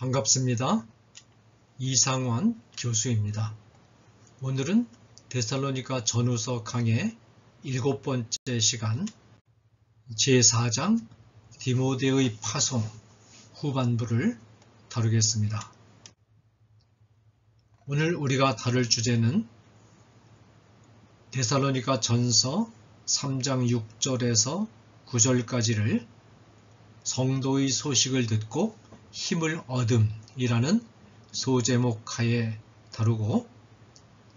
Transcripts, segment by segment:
반갑습니다. 이상환 교수입니다. 오늘은 데살로니가 전후서 강의 7번째 시간 제4장 디모데의 파송 후반부를 다루겠습니다. 오늘 우리가 다룰 주제는 데살로니가 전서 3장 6절에서 9절까지를 성도의 소식을 듣고 힘을 얻음이라는 소제목 하에 다루고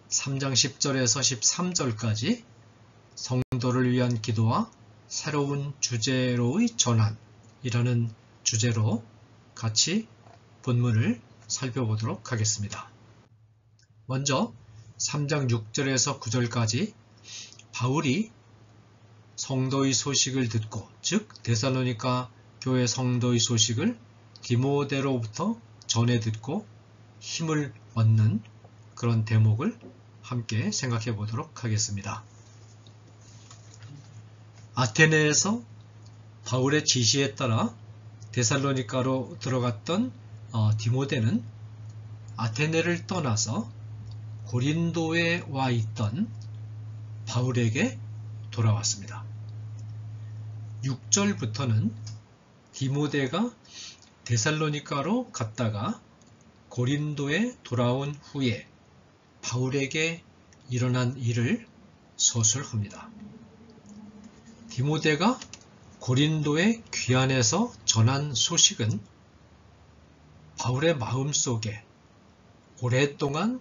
3장 10절에서 13절까지 성도를 위한 기도와 새로운 주제로의 전환이라는 주제로 같이 본문을 살펴보도록 하겠습니다. 먼저 3장 6절에서 9절까지 바울이 성도의 소식을 듣고, 즉 데살로니가 교회 성도의 소식을 디모데로부터 전해 듣고 힘을 얻는 그런 대목을 함께 생각해 보도록 하겠습니다. 아테네에서 바울의 지시에 따라 데살로니가로 들어갔던 디모데는 아테네를 떠나서 고린도에 와 있던 바울에게 돌아왔습니다. 6절부터는 디모데가 데살로니가로 갔다가 고린도에 돌아온 후에 바울에게 일어난 일을 서술합니다. 디모데가 고린도의 귀환에서 전한 소식은 바울의 마음속에 오랫동안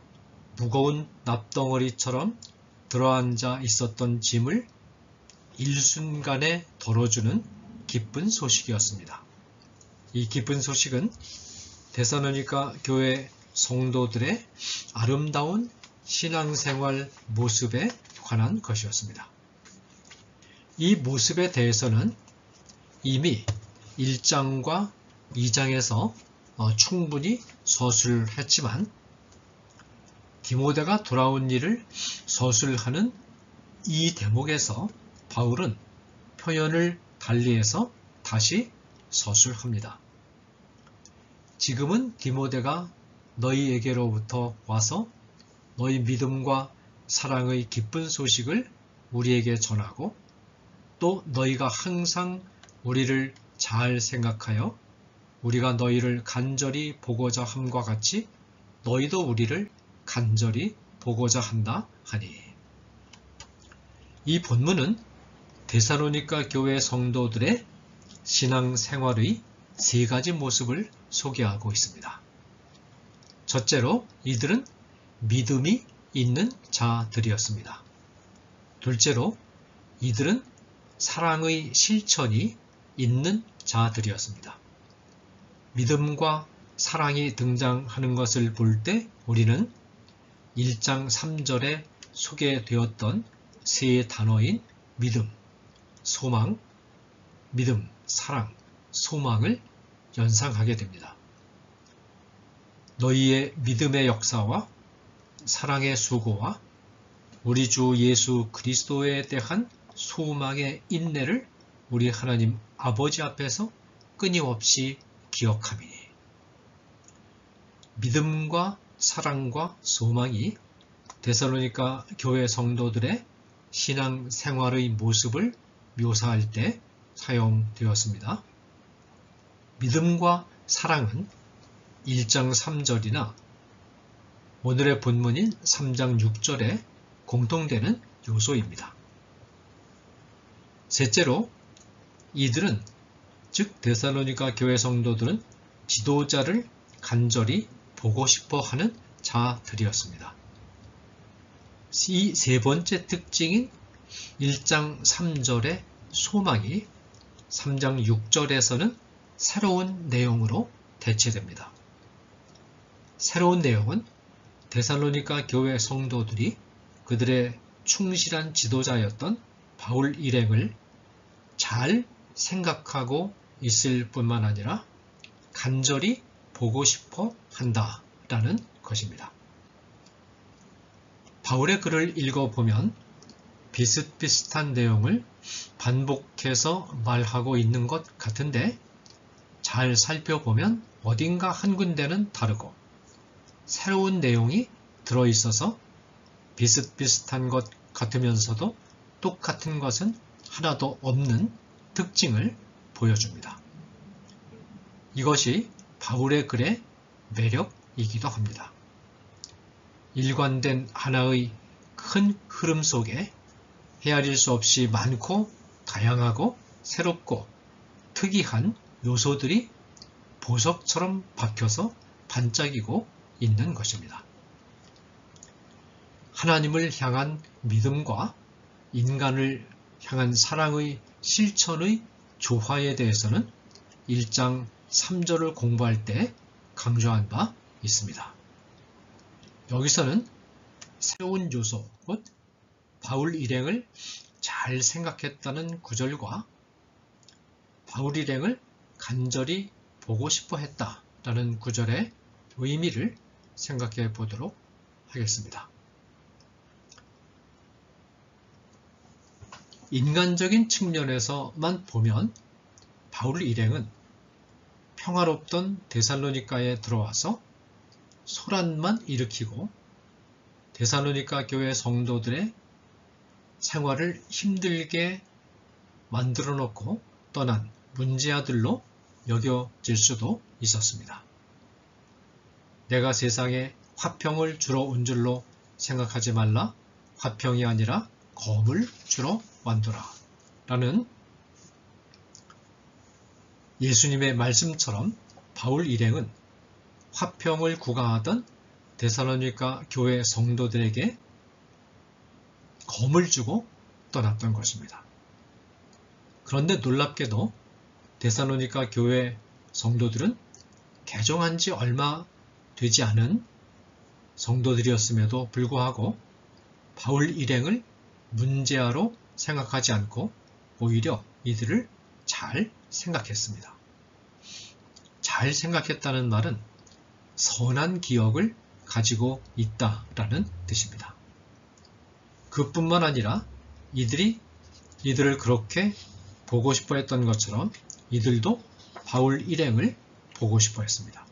무거운 납덩어리처럼 들어앉아 있었던 짐을 일순간에 덜어주는 기쁜 소식이었습니다. 이 기쁜 소식은 데살로니가 교회 성도들의 아름다운 신앙생활 모습에 관한 것이었습니다. 이 모습에 대해서는 이미 1장과 2장에서 충분히 서술했지만 디모데가 돌아온 일을 서술하는 이 대목에서 바울은 표현을 달리해서 다시 서술합니다. 지금은 디모데가 너희에게로부터 와서 너희 믿음과 사랑의 기쁜 소식을 우리에게 전하고 또 너희가 항상 우리를 잘 생각하여 우리가 너희를 간절히 보고자 함과 같이 너희도 우리를 간절히 보고자 한다 하니. 이 본문은 데살로니가 교회 성도들의 신앙생활의 세 가지 모습을 소개하고 있습니다. 첫째로 이들은 믿음이 있는 자들이었습니다. 둘째로 이들은 사랑의 실천이 있는 자들이었습니다. 믿음과 사랑이 등장하는 것을 볼 때 우리는 1장 3절에 소개되었던 세 단어인 믿음, 소망, 믿음, 사랑, 소망을 연상하게 됩니다. 너희의 믿음의 역사와 사랑의 수고와 우리 주 예수 그리스도에 대한 소망의 인내를 우리 하나님 아버지 앞에서 끊임없이 기억함이니. 믿음과 사랑과 소망이 데살로니가 교회 성도들의 신앙생활의 모습을 묘사할 때 사용되었습니다. 믿음과 사랑은 1장 3절이나 오늘의 본문인 3장 6절에 공통되는 요소입니다. 셋째로 이들은, 즉 데살로니가 교회 성도들은 지도자를 간절히 보고 싶어 하는 자들이었습니다. 이 세 번째 특징인 1장 3절의 소망이 3장 6절에서는 새로운 내용으로 대체됩니다. 새로운 내용은 데살로니가 교회 성도들이 그들의 충실한 지도자였던 바울 일행을 잘 생각하고 있을 뿐만 아니라 간절히 보고 싶어 한다라는 것입니다. 바울의 글을 읽어보면 비슷비슷한 내용을 반복해서 말하고 있는 것 같은데 잘 살펴보면 어딘가 한 군데는 다르고 새로운 내용이 들어있어서 비슷비슷한 것 같으면서도 똑같은 것은 하나도 없는 특징을 보여줍니다. 이것이 바울의 글의 매력이기도 합니다. 일관된 하나의 큰 흐름 속에 헤아릴 수 없이 많고 다양하고 새롭고 특이한 요소들이 보석처럼 박혀서 반짝이고 있는 것입니다. 하나님을 향한 믿음과 인간을 향한 사랑의 실천의 조화에 대해서는 1장 3절을 공부할 때 강조한 바 있습니다. 여기서는 새로운 요소, 곧 바울 일행을 잘 생각했다는 구절과 바울 일행을 간절히 보고 싶어 했다라는 구절의 의미를 생각해 보도록 하겠습니다. 인간적인 측면에서만 보면 바울 일행은 평화롭던 데살로니가에 들어와서 소란만 일으키고 데살로니가 교회 성도들의 생활을 힘들게 만들어 놓고 떠난 문제아들로 여겨질 수도 있었습니다. 내가 세상에 화평을 주러 온 줄로 생각하지 말라. 화평이 아니라 검을 주러 완도라. 라는 예수님의 말씀처럼 바울 일행은 화평을 구가하던 데살로니가 교회 성도들에게 검을 주고 떠났던 것입니다. 그런데 놀랍게도 데살로니가 교회 성도들은 개종한 지 얼마 되지 않은 성도들이었음에도 불구하고 바울 일행을 문제아로 생각하지 않고 오히려 이들을 잘 생각했습니다. 잘 생각했다는 말은 선한 기억을 가지고 있다라는 뜻입니다. 그뿐만 아니라 이들을 그렇게 보고 싶어 했던 것처럼 이들도 바울 일행을 보고 싶어 했습니다.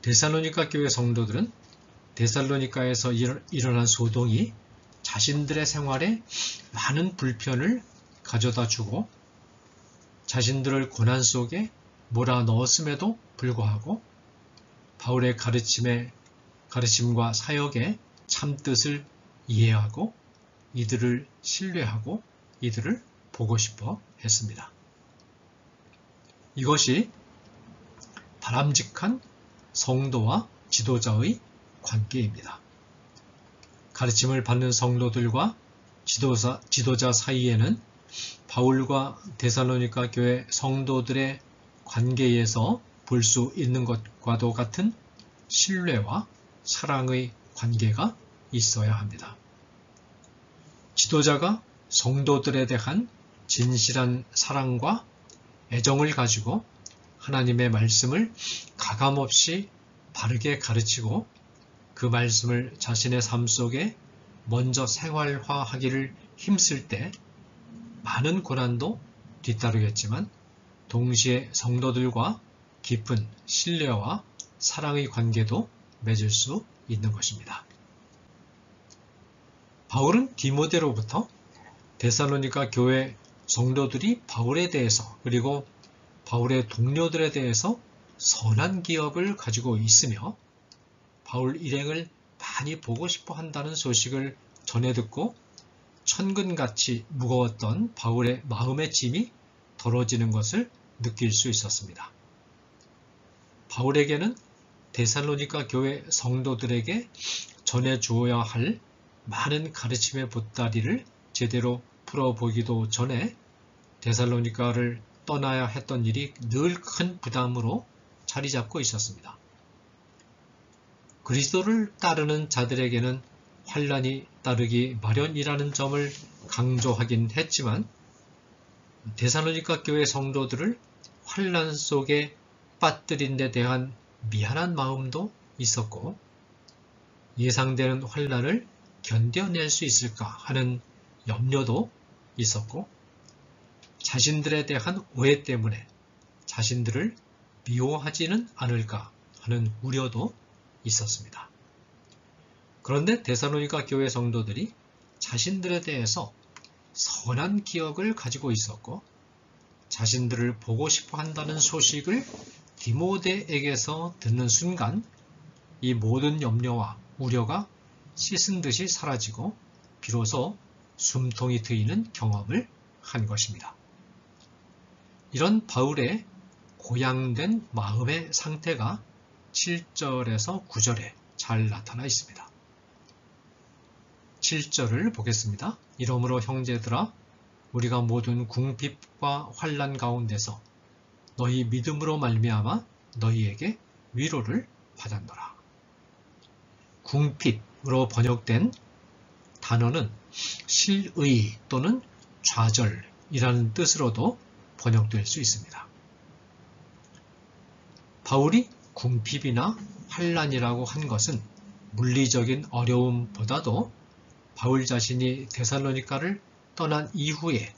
데살로니가 교회 성도들은 데살로니가에서 일어난 소동이 자신들의 생활에 많은 불편을 가져다 주고 자신들을 고난 속에 몰아넣었음에도 불구하고 바울의 가르침과 사역의 참뜻을 이해하고 이들을 신뢰하고 이들을 보고 싶어 했습니다. 이것이 바람직한 성도와 지도자의 관계입니다. 가르침을 받는 성도들과 지도자 사이에는 바울과 데살로니가 교회 성도들의 관계에서 볼 수 있는 것과도 같은 신뢰와 사랑의 관계가 있어야 합니다. 지도자가 성도들에 대한 진실한 사랑과 애정을 가지고 하나님의 말씀을 가감없이 바르게 가르치고 그 말씀을 자신의 삶 속에 먼저 생활화하기를 힘쓸 때 많은 고난도 뒤따르겠지만 동시에 성도들과 깊은 신뢰와 사랑의 관계도 맺을 수 있는 것입니다. 바울은 디모데로부터 데살로니가 교회 성도들이 바울에 대해서 그리고 바울의 동료들에 대해서 선한 기억을 가지고 있으며 바울 일행을 많이 보고 싶어 한다는 소식을 전해 듣고 천근같이 무거웠던 바울의 마음의 짐이 덜어지는 것을 느낄 수 있었습니다. 바울에게는 데살로니가 교회 성도들에게 전해 주어야 할 많은 가르침의 보따리를 제대로 풀어보기도 전에 데살로니가를 떠나야 했던 일이 늘 큰 부담으로 자리 잡고 있었습니다. 그리스도를 따르는 자들에게는 환난이 따르기 마련이라는 점을 강조하긴 했지만 데살로니가 교회 성도들을 환난 속에 빠뜨린 데 대한 미안한 마음도 있었고 예상되는 환난을 견뎌낼 수 있을까 하는 염려도 있었고 자신들에 대한 오해 때문에 자신들을 미워하지는 않을까 하는 우려도 있었습니다. 그런데 데살로니가 교회 성도들이 자신들에 대해서 선한 기억을 가지고 있었고 자신들을 보고 싶어 한다는 소식을 디모데에게서 듣는 순간 이 모든 염려와 우려가 씻은 듯이 사라지고 비로소 숨통이 트이는 경험을 한 것입니다. 이런 바울의 고양된 마음의 상태가 7절에서 9절에 잘 나타나 있습니다. 7절을 보겠습니다. 이러므로 형제들아 우리가 모든 궁핍과 환난 가운데서 너희 믿음으로 말미암아 너희에게 위로를 받았노라. 궁핍으로 번역된 단어는 실의 또는 좌절이라는 뜻으로도 번역될 수 있습니다. 바울이 궁핍이나 환난이라고 한 것은 물리적인 어려움보다도 바울 자신이 데살로니가를 떠난 이후에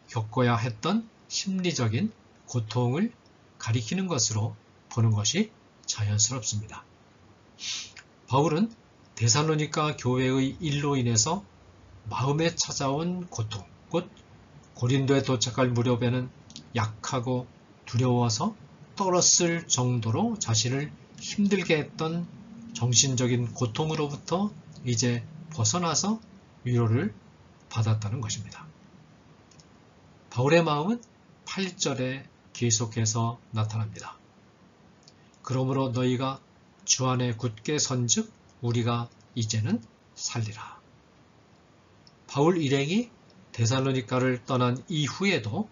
겪어야 했던 심리적인 고통을 가리키는 것으로 보는 것이 자연스럽습니다. 바울은 데살로니가 교회의 일로 인해서 마음에 찾아온 고통, 곧 고린도에 도착할 무렵에는 약하고 두려워서 떨었을 정도로 자신을 힘들게 했던 정신적인 고통으로부터 이제 벗어나서 위로를 받았다는 것입니다. 바울의 마음은 8절에 계속해서 나타납니다. 그러므로 너희가 주 안에 굳게 선즉 우리가 이제는 살리라. 바울 일행이 데살로니가를 떠난 이후에도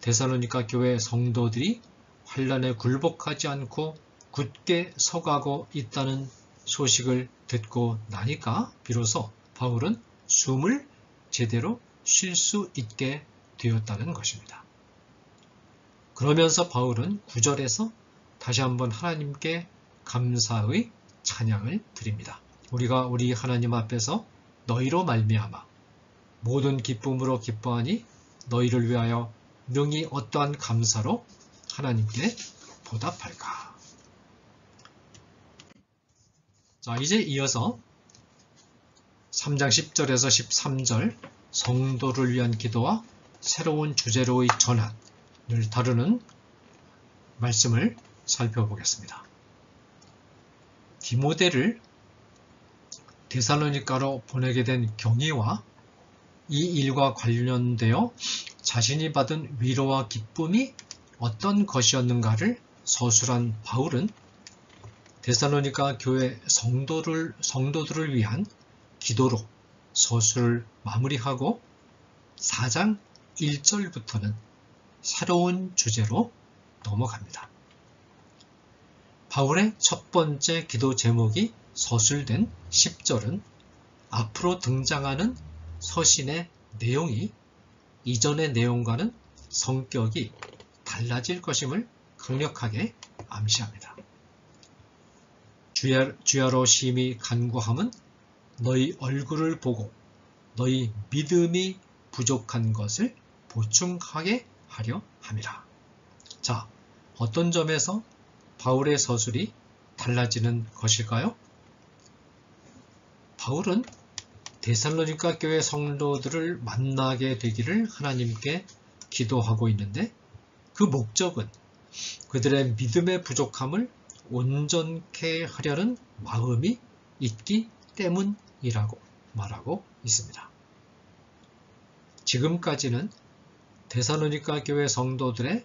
데살로니가 교회 성도들이 환난에 굴복하지 않고 굳게 서가고 있다는 소식을 듣고 나니까 비로소 바울은 숨을 제대로 쉴 수 있게 되었다는 것입니다. 그러면서 바울은 9절에서 다시 한번 하나님께 감사의 찬양을 드립니다. 우리가 우리 하나님 앞에서 너희로 말미암아 모든 기쁨으로 기뻐하니 너희를 위하여 능히 어떠한 감사로 하나님께 보답할까. 자, 이제 이어서 3장 10절에서 13절 성도를 위한 기도와 새로운 주제로의 전환을 다루는 말씀을 살펴보겠습니다. 디모데를 데살로니가로 보내게 된 경위와 이 일과 관련되어 자신이 받은 위로와 기쁨이 어떤 것이었는가를 서술한 바울은 데살로니가 교회 성도들을 위한 기도로 서술을 마무리하고 4장 1절부터는 새로운 주제로 넘어갑니다. 바울의 첫 번째 기도 제목이 서술된 10절은 앞으로 등장하는 서신의 내용이 이전의 내용과는 성격이 달라질 것임을 강력하게 암시합니다. 주야로 심히 간구함은 너희 얼굴을 보고 너희 믿음이 부족한 것을 보충하게 하려 함이라. 자, 어떤 점에서 바울의 서술이 달라지는 것일까요? 바울은 데살로니가 교회 성도들을 만나게 되기를 하나님께 기도하고 있는데 그 목적은 그들의 믿음의 부족함을 온전케 하려는 마음이 있기 때문이라고 말하고 있습니다. 지금까지는 데살로니가 교회 성도들의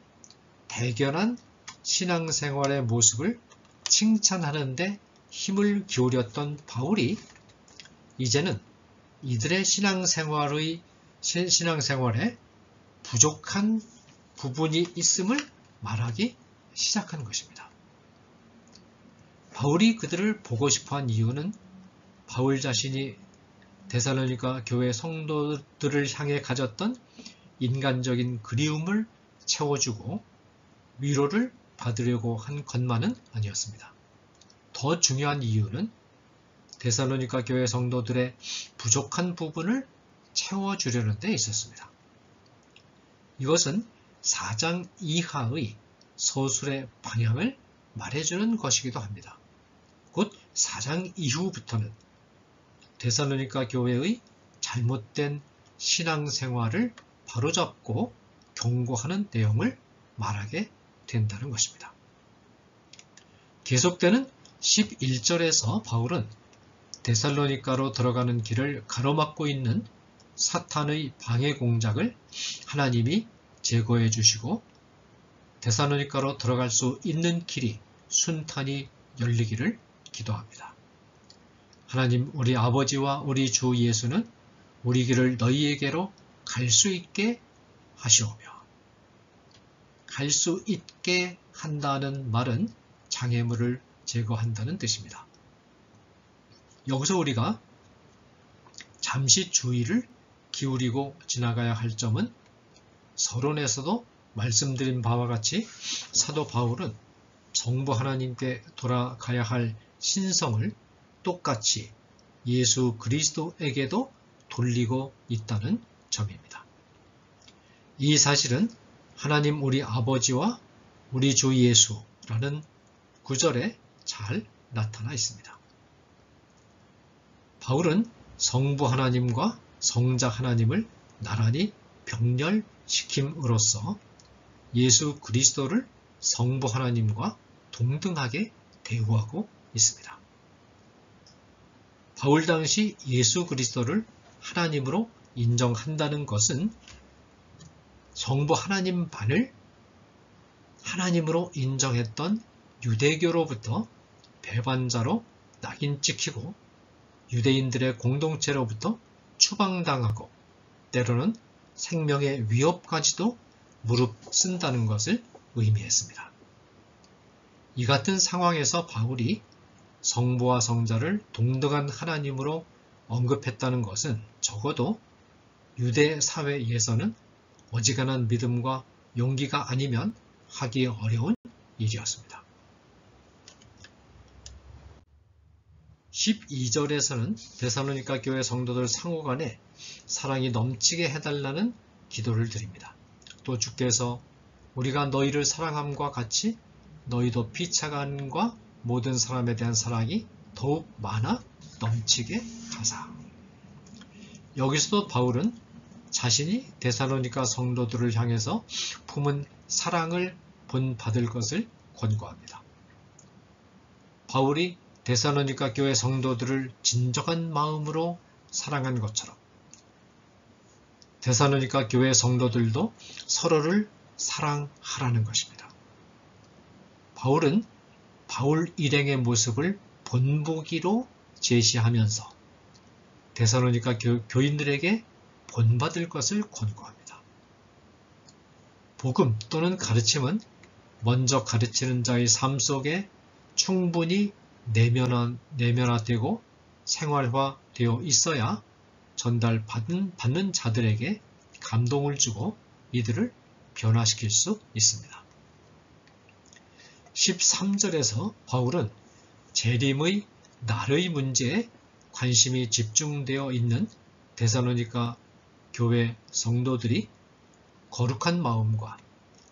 대견한 신앙생활의 모습을 칭찬하는 데 힘을 기울였던 바울이 이제는 이들의 신앙생활에 부족한 부분이 있음을 말하기 시작한 것입니다. 바울이 그들을 보고 싶어한 이유는 바울 자신이 데살로니가 교회 성도들을 향해 가졌던 인간적인 그리움을 채워주고 위로를 받으려고 한 것만은 아니었습니다. 더 중요한 이유는 데살로니가 교회 성도들의 부족한 부분을 채워주려는 데 있었습니다. 이것은 4장 이하의 서술의 방향을 말해주는 것이기도 합니다. 곧 4장 이후부터는 데살로니가 교회의 잘못된 신앙생활을 바로잡고 경고하는 내용을 말하게 된다는 것입니다. 계속되는 11절에서 바울은 데살로니가로 들어가는 길을 가로막고 있는 사탄의 방해 공작을 하나님이 제거해 주시고 데살로니가로 들어갈 수 있는 길이 순탄히 열리기를 기도합니다. 하나님 우리 아버지와 우리 주 예수는 우리 길을 너희에게로 갈 수 있게 하시오며, 갈 수 있게 한다는 말은 장애물을 제거한다는 뜻입니다. 여기서 우리가 잠시 주의를 기울이고 지나가야 할 점은 서론에서도 말씀드린 바와 같이 사도 바울은 성부 하나님께 돌아가야 할 신성을 똑같이 예수 그리스도에게도 돌리고 있다는 점입니다. 이 사실은 하나님 우리 아버지와 우리 주 예수라는 구절에 잘 나타나 있습니다. 바울은 성부 하나님과 성자 하나님을 나란히 병렬시킴으로써 예수 그리스도를 성부 하나님과 동등하게 대우하고 있습니다. 바울 당시 예수 그리스도를 하나님으로 인정한다는 것은 성부 하나님만을 하나님으로 인정했던 유대교로부터 배반자로 낙인 찍히고 유대인들의 공동체로부터 추방당하고 때로는 생명의 위협까지도 무릅쓴다는 것을 의미했습니다. 이 같은 상황에서 바울이 성부와 성자를 동등한 하나님으로 언급했다는 것은 적어도 유대 사회에서는 어지간한 믿음과 용기가 아니면 하기 어려운 일이었습니다. 12절에서는 데살로니가 교회 성도들 상호간에 사랑이 넘치게 해달라는 기도를 드립니다. 또 주께서 우리가 너희를 사랑함과 같이 너희도 피차간과 모든 사람에 대한 사랑이 더욱 많아 넘치게 하사. 여기서도 바울은 자신이 데살로니가 성도들을 향해서 품은 사랑을 본받을 것을 권고합니다. 바울이 데살로니가 교회 성도들을 진정한 마음으로 사랑한 것처럼 데살로니가 교회 성도들도 서로를 사랑하라는 것입니다. 바울은 바울 일행의 모습을 본보기로 제시하면서 데살로니가 교인들에게 본받을 것을 권고합니다. 복음 또는 가르침은 먼저 가르치는 자의 삶 속에 충분히 내면화되고 생활화되어 있어야 전달받는 자들에게 감동을 주고 이들을 변화시킬 수 있습니다. 13절에서 바울은 재림의 날의 문제에 관심이 집중되어 있는 데살로니가 교회 성도들이 거룩한 마음과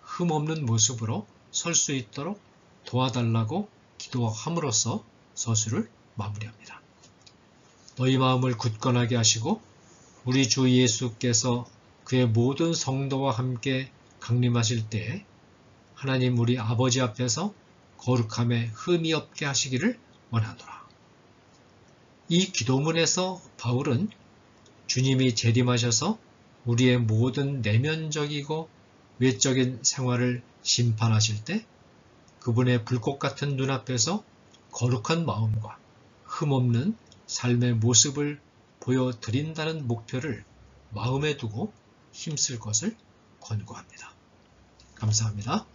흠없는 모습으로 설 수 있도록 도와달라고 기도함으로써 서술을 마무리합니다. 너희 마음을 굳건하게 하시고 우리 주 예수께서 그의 모든 성도와 함께 강림하실 때에 하나님 우리 아버지 앞에서 거룩함에 흠이 없게 하시기를 원하노라. 이 기도문에서 바울은 주님이 재림하셔서 우리의 모든 내면적이고 외적인 생활을 심판하실 때 그분의 불꽃 같은 눈앞에서 거룩한 마음과 흠없는 삶의 모습을 보여드린다는 목표를 마음에 두고 힘쓸 것을 권고합니다. 감사합니다.